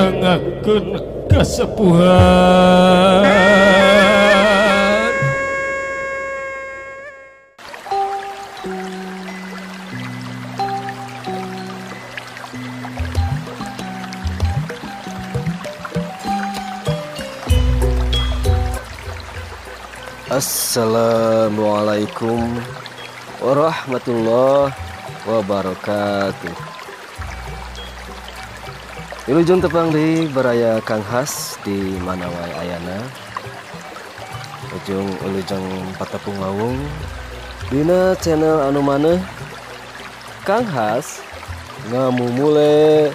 nerangakeun kasepuhan. Assalamualaikum warahmatullahi wabarakatuh. Wilujeng tepang di baraya Kang Has di mana wae ayana. Wilujeng patepung lawung dina channel anu maneh Kang Has ngamumule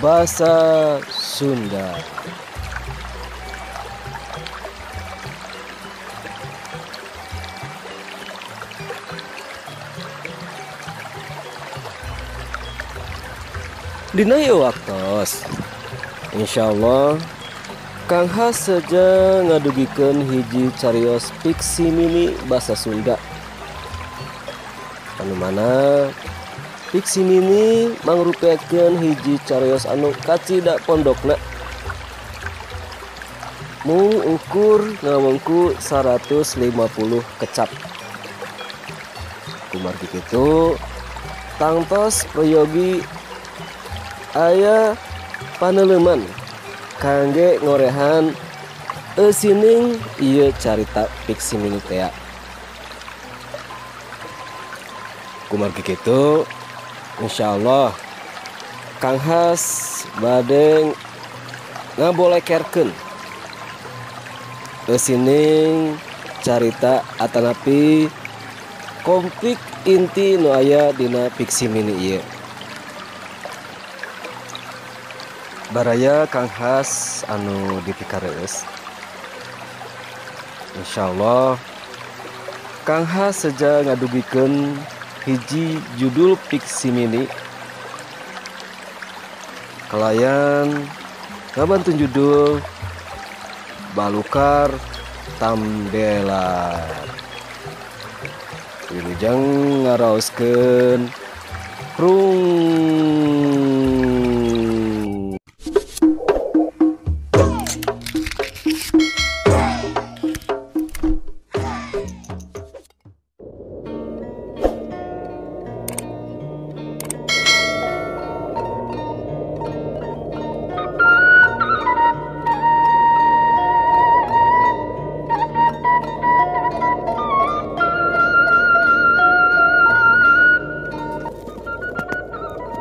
basa Sunda. Dina ieu waktos insyaallah Kang Has saja ngadugikeun hiji carios fiksi mini basa Sunda. Anu mana fiksi mini mangrupakeun hiji carios anu kacida pondokna. Mung ukur ngawengku 150 kecap. Kumargi kitu tangtos prayogi aya paneleman kangge ngorehan eusining ieu carita fiksi mini teh. Kumargi kitu insyaallah Kang Has bade ngabolekerkeun eusining carita atanapi konflik inti nu aya dina fiksi mini ieu. Baraya Kang Has anu dipikareus insyaallah Kang Has saja ngadugikeun hiji judul fiksi mini kalayan ngabantun judul Balukar Tambelar. Wilujeng ngaraoskeun rung.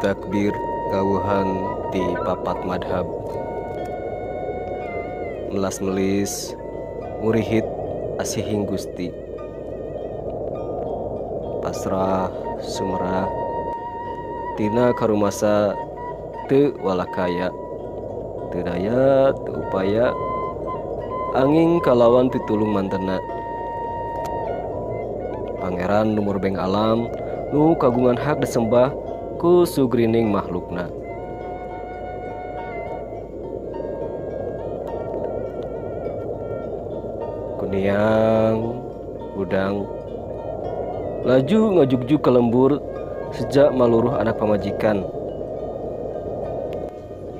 Takbir kawuhan ti papat madhab melas melis murihit asihing Gusti pasrah sumerah tina karumasa teu walakaya teu daya teu upaya angin kalawan pitulung mantena Pangeran numur beng alam nu kagungan hak disembah ku sugrining makhlukna. Kuniang budang laju ngajugjuk ke lembur sejak maluruh anak pamajikan.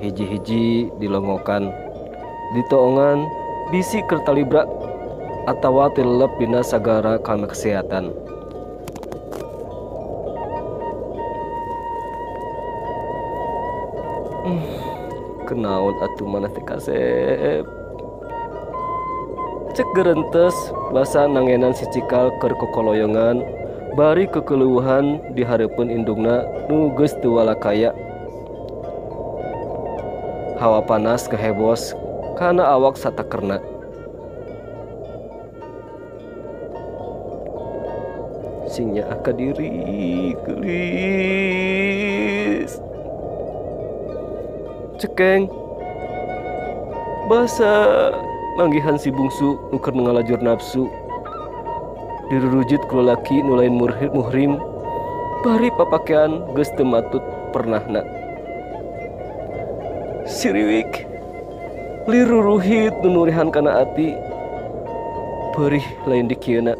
Hiji-hiji dilongokan ditoongan bisi kertalibra atawa tilep dina sagara kana kesehatan. Kenaon atuh maneh teh kasep cek gerentes basa nangenan si cikal keur kokoloyongan bari kekeluhan di hareupeun indungna nu geus teu walakaya. Hawa panas kehebos kana awak satakerna. Singnya ka diri geulis cekeng basa manggihan si bungsu nuker ngalajur nafsu dirurujit ku lalaki nu lain muhrim bari papakean geus teu matut pernahna. Siriwik liruruhit nu nurihan kana ati perih lain di kieuna.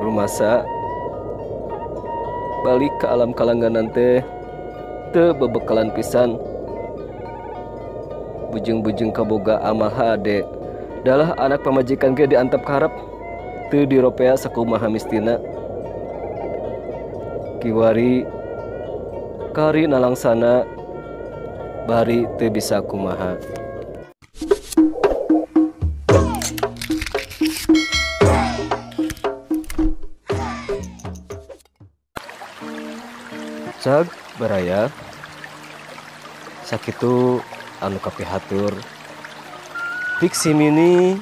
Rumasa balik ke alam kalangganan teh teu bebekalan pisan. Bujeng-bujeng kaboga amal hade dalah anak pamajikan ge diantep karep teu diropea sakumaha mistina. Kiwari kari nalangsana bari teu bisa kumaha. Cag baraya sakitu anu kapihatur fiksi mini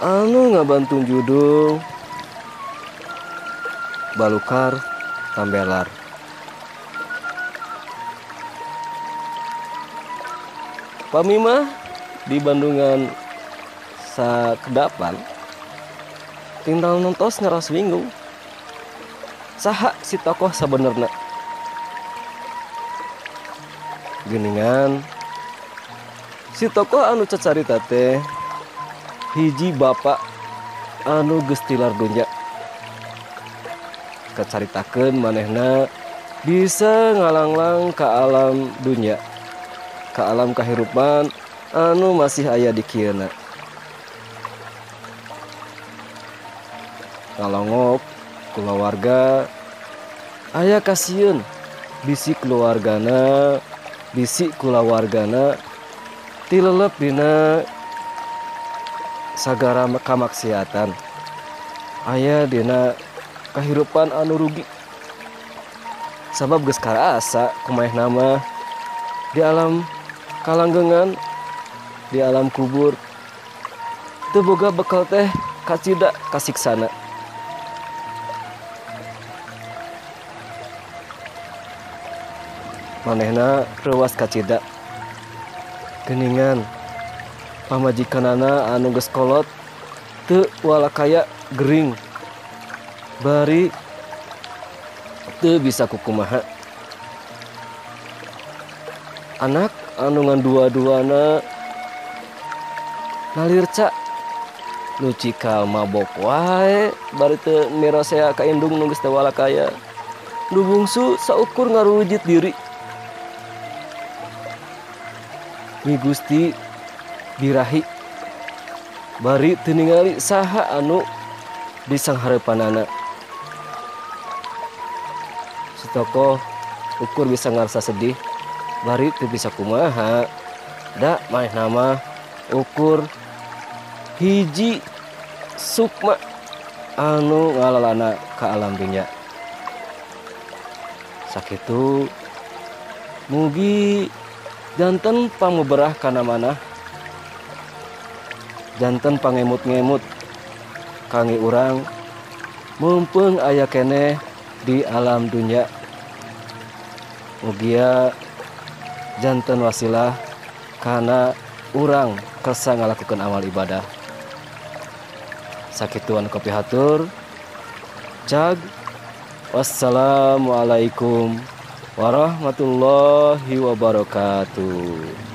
anu ngabantung judul balukar tambelar. Pamimah di Bandungan sakedapan tinggal nontos ngeras bingung saha si tokoh sabenerna. Geningan si tokoh anu cacarita teh hiji bapak anu geus tilar dunya. Kacaritakeun manehna bisa ngalanglang ka alam dunya, ka alam kahirupan anu masih aya di kieuna. Ngalongok keluarga aya kasieun bisi keluargana bisi kulawargana tilelep dina sagara kamaksiatan, aya dina kahirupan anu rugi sabab geus karaasa kumaha nama di alam kalanggengan, di alam kubur teu boga bekal teh kacida kasiksana. Manehna reuas kacida geningan pamajikanana anu geus kolot teu walakaya gering bari teu bisa kukumaha. Anak anu ngandua-duana nalirca nu cikal mabok wae bari teu nirosea ka indung nu geus teu walakaya. Nu bungsu saukur ngarujit diri. Nyi Gusti birahi bari teu ningali saha anu disanghareupanana. Si tokoh ukur bisa ngarasa sedih bari teu bisa kumaha. Da manehna mah ukur hiji sukma anu ngalalana ka alam dunya. Sakitu mugi janten pamuberah kana manah, janten pangemut-ngemut kangge urang mumpung aya keneh di alam dunya. Mugia janten wasilah kana urang kersa ngalakukeun amal ibadah. Sakitu anu kapihatur. Cag wassalamualaikum warahmatullahi wabarakatuh.